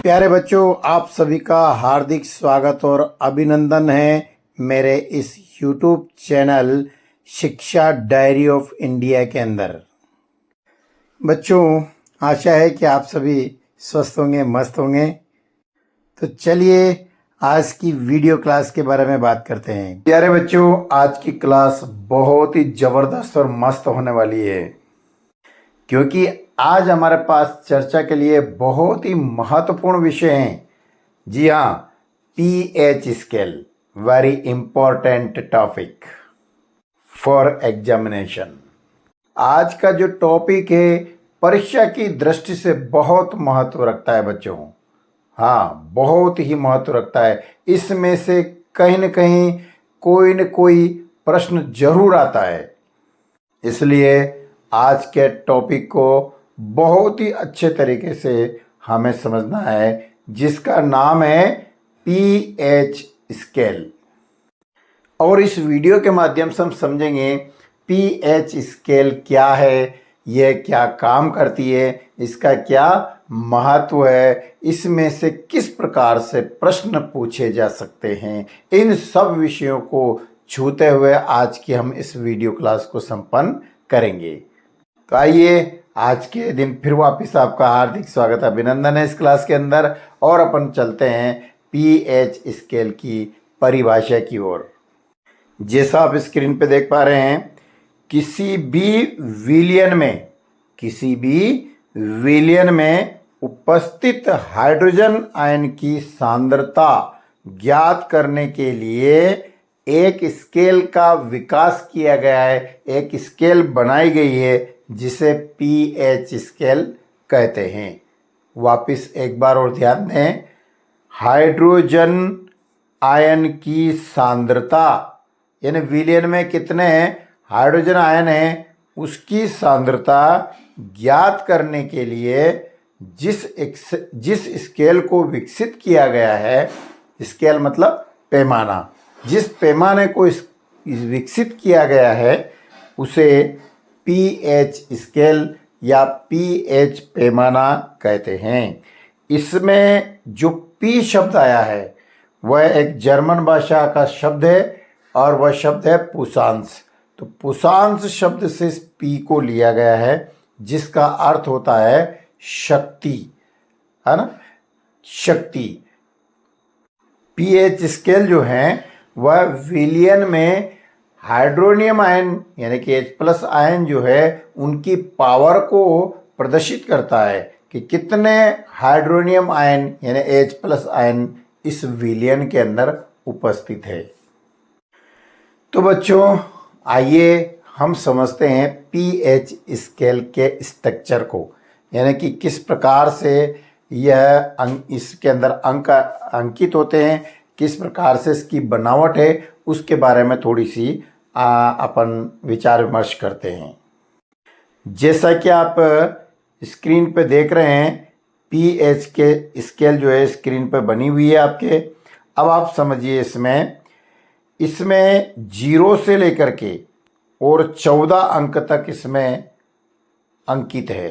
प्यारे बच्चों, आप सभी का हार्दिक स्वागत और अभिनंदन है मेरे इस YouTube चैनल शिक्षा डायरी ऑफ इंडिया के अंदर। बच्चों, आशा है कि आप सभी स्वस्थ होंगे, मस्त होंगे। तो चलिए आज की वीडियो क्लास के बारे में बात करते हैं। प्यारे बच्चों, आज की क्लास बहुत ही जबरदस्त और मस्त होने वाली है, क्योंकि आज हमारे पास चर्चा के लिए बहुत ही महत्वपूर्ण विषय हैं। जी हाँ, pH scale, very important topic for examination. आज का जो टॉपिक है परीक्षा की दृष्टि से बहुत महत्व रखता है बच्चों। हाँ, बहुत ही महत्व रखता है। इसमें से कहीं न कहीं कोई न कोई प्रश्न जरूर आता है, इसलिए आज के टॉपिक को बहुत ही अच्छे तरीके से हमें समझना है, जिसका नाम है पीएच स्केल। और इस वीडियो के माध्यम से हम समझेंगे पीएच स्केल क्या है, यह क्या काम करती है, इसका क्या महत्व है, इसमें से किस प्रकार से प्रश्न पूछे जा सकते हैं। इन सब विषयों को छूते हुए आज की हम इस वीडियो क्लास को संपन्न करेंगे। तो आइए, आज के दिन फिर वापस आपका हार्दिक स्वागत, अभिनंदन है इस क्लास के अंदर। और अपन चलते हैं पीएच स्केल की परिभाषा की ओर। जैसा आप स्क्रीन पे देख पा रहे हैं, किसी भी विलियन में उपस्थित हाइड्रोजन आयन की सांद्रता ज्ञात करने के लिए एक स्केल का विकास किया गया है, एक स्केल बनाई गई है जिसे पीएच स्केल कहते हैं। वापस एक बार और ध्यान दें, हाइड्रोजन आयन की सांद्रता, यानी विलियन में कितने हाइड्रोजन आयन हैं, उसकी सांद्रता ज्ञात करने के लिए जिस स्केल को विकसित किया गया है, स्केल मतलब पैमाना, जिस पैमाने को विकसित किया गया है उसे पीएच स्केल या पीएच पैमाना कहते हैं। इसमें जो पी शब्द आया है वह एक जर्मन भाषा का शब्द है और वह शब्द है पुसांस। तो पुसांस शब्द से इस पी को लिया गया है, जिसका अर्थ होता है शक्ति, है ना, शक्ति। पीएच स्केल जो है वह विलियन में हाइड्रोनियम आयन यानी कि H+ आयन जो है उनकी पावर को प्रदर्शित करता है कि कितने हाइड्रोनियम आयन यानी H+ आयन इस विलियन के अंदर उपस्थित है। तो बच्चों, आइए हम समझते हैं पीएच स्केल के स्ट्रक्चर को, यानी कि किस प्रकार से यह इसके अंदर अंक अंकित होते हैं, किस प्रकार से इसकी बनावट है, उसके बारे में थोड़ी सी अपन विचार विमर्श करते हैं। जैसा कि आप स्क्रीन पे देख रहे हैं, पीएच के स्केल जो है स्क्रीन पे बनी हुई है आपके। अब आप समझिए, इसमें 0 से लेकर के और 14 अंक तक इसमें अंकित है।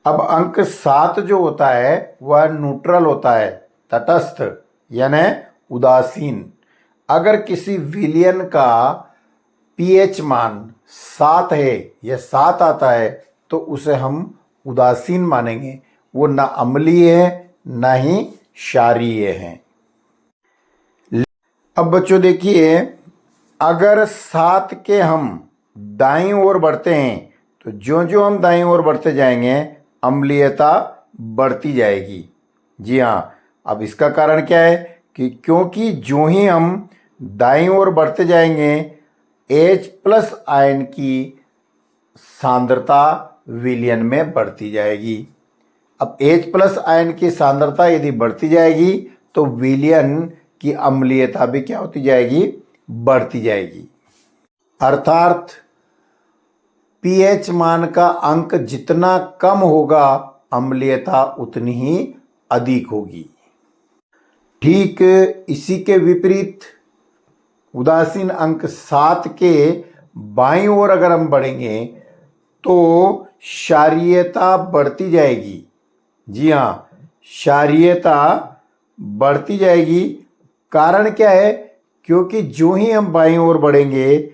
अब अंक 7 जो होता है वह न्यूट्रल होता है, तटस्थ यानी उदासीन। अगर किसी विलियन का पीएच मान 7 है या 7 आता है तो उसे हम उदासीन मानेंगे, वो ना अम्लीय है ना ही क्षारीय है। अब बच्चों देखिए, अगर 7 के हम दाईं ओर बढ़ते हैं तो जो जो हम दाईं ओर बढ़ते जाएंगे अम्लीयता बढ़ती जाएगी। जी हाँ, अब इसका कारण क्या है कि क्योंकि जो ही हम दाईं ओर बढ़ते जाएंगे H+ आयन की सांद्रता विलियन में बढ़ती जाएगी। अब H+ आयन की सांद्रता यदि बढ़ती जाएगी तो विलियन की अम्लीयता भी क्या होती जाएगी, बढ़ती जाएगी। अर्थात पीएच मान का अंक जितना कम होगा अम्लीयता उतनी ही अधिक होगी। ठीक इसी के विपरीत उदासीन अंक 7 के बाईं ओर अगर हम बढ़ेंगे तो क्षारीयता बढ़ती जाएगी। जी हाँ, क्षारीयता बढ़ती जाएगी। कारण क्या है? क्योंकि जो ही हम बाईं ओर बढ़ेंगे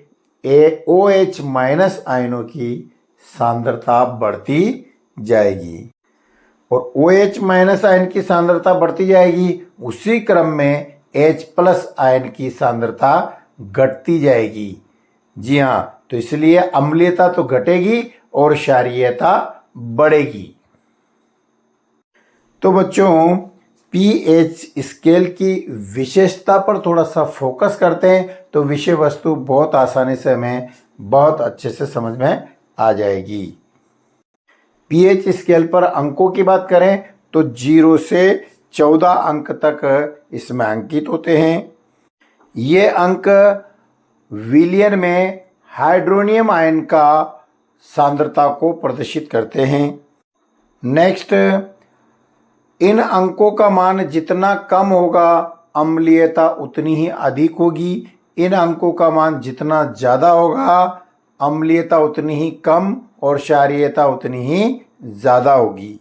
OH माइनस आयनों की सांद्रता बढ़ती जाएगी और OH माइनस आयन की सांद्रता बढ़ती जाएगी, उसी क्रम में H प्लस आयन की सांद्रता घटती जाएगी। जी हाँ, तो इसलिए अम्लीयता तो घटेगी और क्षारीयता बढ़ेगी। तो बच्चों, पीएच स्केल की विशेषता पर थोड़ा सा फोकस करते हैं तो विषय वस्तु बहुत आसानी से हमें बहुत अच्छे से समझ में आ जाएगी। पीएच स्केल पर अंकों की बात करें तो 0 से 14 अंक तक इसमें अंकित होते हैं। ये अंक विलियन में हाइड्रोनियम आयन का सांद्रता को प्रदर्शित करते हैं। नेक्स्ट, इन अंकों का मान जितना कम होगा अम्लीयता उतनी ही अधिक होगी। इन अंकों का मान जितना ज़्यादा होगा अम्लीयता उतनी ही कम और क्षारीयता उतनी ही ज़्यादा होगी।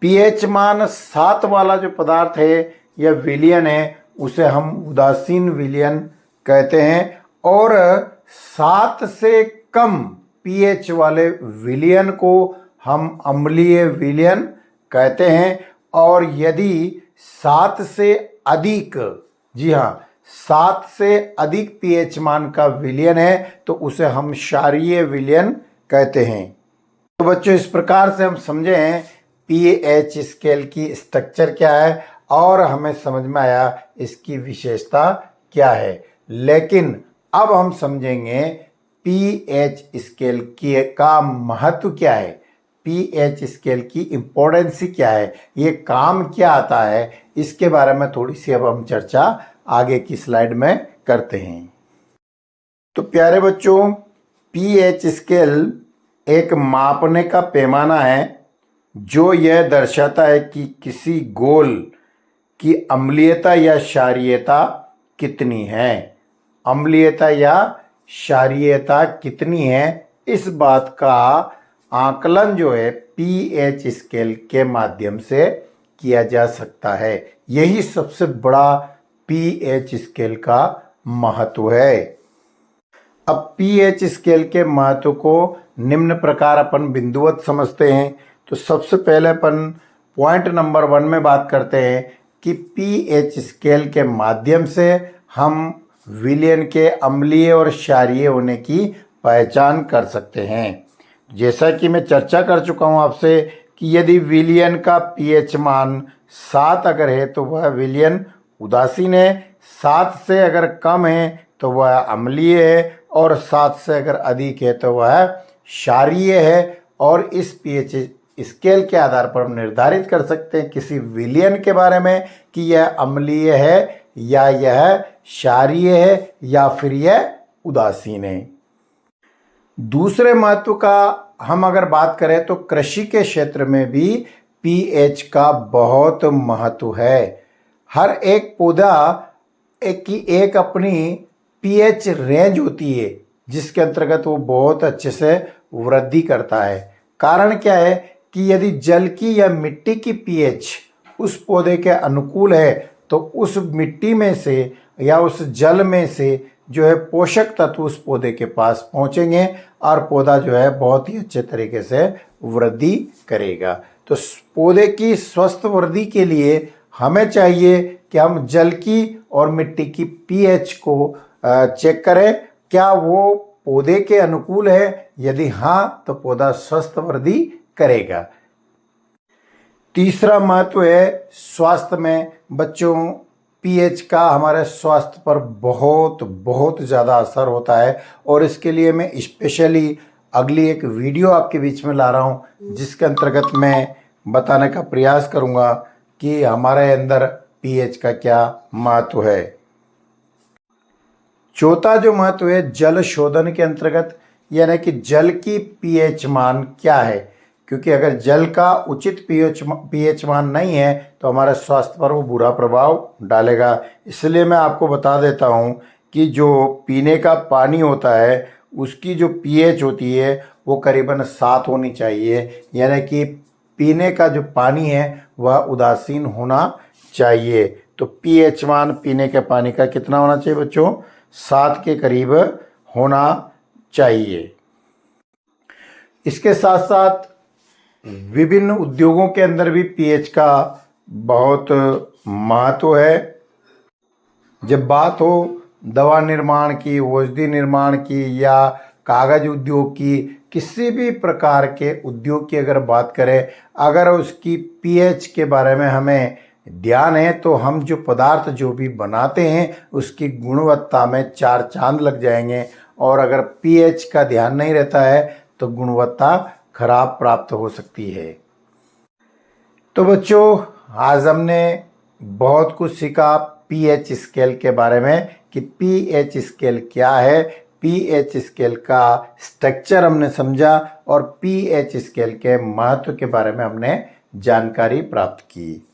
पीएच मान 7 वाला जो पदार्थ है या विलयन है उसे हम उदासीन विलयन कहते हैं और 7 से कम पीएच वाले विलयन को हम अम्लीय विलयन कहते हैं और यदि 7 से अधिक, जी हाँ, 7 से अधिक पीएच मान का विलयन है तो उसे हम क्षारीय विलयन कहते हैं। तो बच्चों, इस प्रकार से हम समझे हैं पीएच स्केल की स्ट्रक्चर क्या है और हमें समझ में आया इसकी विशेषता क्या है। लेकिन अब हम समझेंगे पीएच स्केल का महत्व क्या है, पीएच स्केल की इम्पोर्टेंस क्या है, ये काम क्या आता है, इसके बारे में थोड़ी सी अब हम चर्चा आगे की स्लाइड में करते हैं। तो प्यारे बच्चों, पीएच स्केल एक मापने का पैमाना है जो यह दर्शाता है कि किसी घोल की अम्लीयता या क्षारीयता कितनी है। अम्लीयता या क्षारीयता कितनी है, इस बात का आकलन जो है पीएच स्केल के माध्यम से किया जा सकता है। यही सबसे बड़ा पीएच स्केल का महत्व है। अब पीएच स्केल के महत्व को निम्न प्रकार अपन बिंदुवत समझते हैं। तो सबसे पहले अपन पॉइंट नंबर 1 में बात करते हैं कि पीएच स्केल के माध्यम से हम विलयन के अम्लीय और क्षारीय होने की पहचान कर सकते हैं। जैसा कि मैं चर्चा कर चुका हूं आपसे कि यदि विलयन का पीएच मान 7 अगर है तो वह विलयन उदासीन है, 7 से अगर कम है तो वह अम्लीय है और 7 से अगर अधिक है तो वह क्षारीय है। और इस पीएच स्केल के आधार पर हम निर्धारित कर सकते हैं किसी विलयन के बारे में कि यह अम्लीय है या यह क्षारीय है या फिर यह उदासीन है। दूसरे महत्व का हम अगर बात करें तो कृषि के क्षेत्र में भी पीएच का बहुत महत्व है। हर एक पौधा की एक अपनी पीएच रेंज होती है जिसके अंतर्गत वो बहुत अच्छे से वृद्धि करता है। कारण क्या है कि यदि जल की या मिट्टी की पीएच उस पौधे के अनुकूल है तो उस मिट्टी में से या उस जल में से जो है पोषक तत्व उस पौधे के पास पहुंचेंगे और पौधा जो है बहुत ही अच्छे तरीके से वृद्धि करेगा। तो पौधे की स्वस्थ वृद्धि के लिए हमें चाहिए कि हम जल की और मिट्टी की पीएच को चेक करें, क्या वो पौधे के अनुकूल है। यदि हाँ तो पौधा स्वस्थ वृद्धि करेगा। तीसरा महत्व है स्वास्थ्य में। बच्चों, पीएच का हमारे स्वास्थ्य पर बहुत बहुत ज़्यादा असर होता है और इसके लिए मैं स्पेशली अगली एक वीडियो आपके बीच में ला रहा हूँ जिसके अंतर्गत मैं बताने का प्रयास करूँगा कि हमारे अंदर पीएच का क्या महत्व है। चौथा जो महत्व है जल शोधन के अंतर्गत, यानी कि जल की पीएच मान क्या है, क्योंकि अगर जल का उचित पीएच मान नहीं है तो हमारे स्वास्थ्य पर वो बुरा प्रभाव डालेगा। इसलिए मैं आपको बता देता हूँ कि जो पीने का पानी होता है उसकी जो पीएच होती है वो करीबन 7 होनी चाहिए, यानी कि पीने का जो पानी है वह उदासीन होना चाहिए। तो pH मान पीने के पानी का कितना होना चाहिए बच्चों? 7 के करीब होना चाहिए। इसके साथ साथ विभिन्न उद्योगों के अंदर भी pH का बहुत महत्व है। जब बात हो दवा निर्माण की, औषधि निर्माण की या कागज उद्योग की, किसी भी प्रकार के उद्योग की अगर बात करें, अगर उसकी pH के बारे में हमें ध्यान है तो हम जो पदार्थ जो भी बनाते हैं उसकी गुणवत्ता में 4 चांद लग जाएंगे। और अगर pH का ध्यान नहीं रहता है तो गुणवत्ता खराब प्राप्त हो सकती है। तो बच्चों, आज हमने बहुत कुछ सीखा pH स्केल के बारे में कि pH स्केल क्या है, pH स्केल का स्ट्रक्चर हमने समझा और pH स्केल के महत्व के बारे में हमने जानकारी प्राप्त की।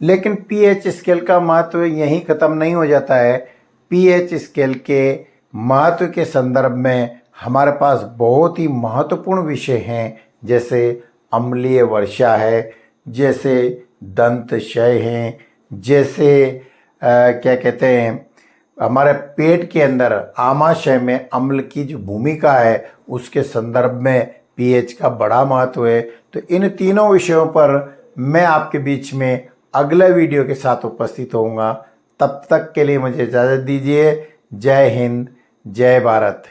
लेकिन pH स्केल का महत्व यहीं ख़त्म नहीं हो जाता है। pH स्केल के महत्व के संदर्भ में हमारे पास बहुत ही महत्वपूर्ण विषय हैं, जैसे अम्लीय वर्षा है, जैसे दंत क्षय हैं, जैसे क्या कहते हैं, हमारे पेट के अंदर आमाशय में अम्ल की जो भूमिका है उसके संदर्भ में pH का बड़ा महत्व है। तो इन तीनों विषयों पर मैं आपके बीच में अगले वीडियो के साथ उपस्थित होऊंगा। तब तक के लिए मुझे इजाज़त दीजिए। जय हिंद, जय भारत।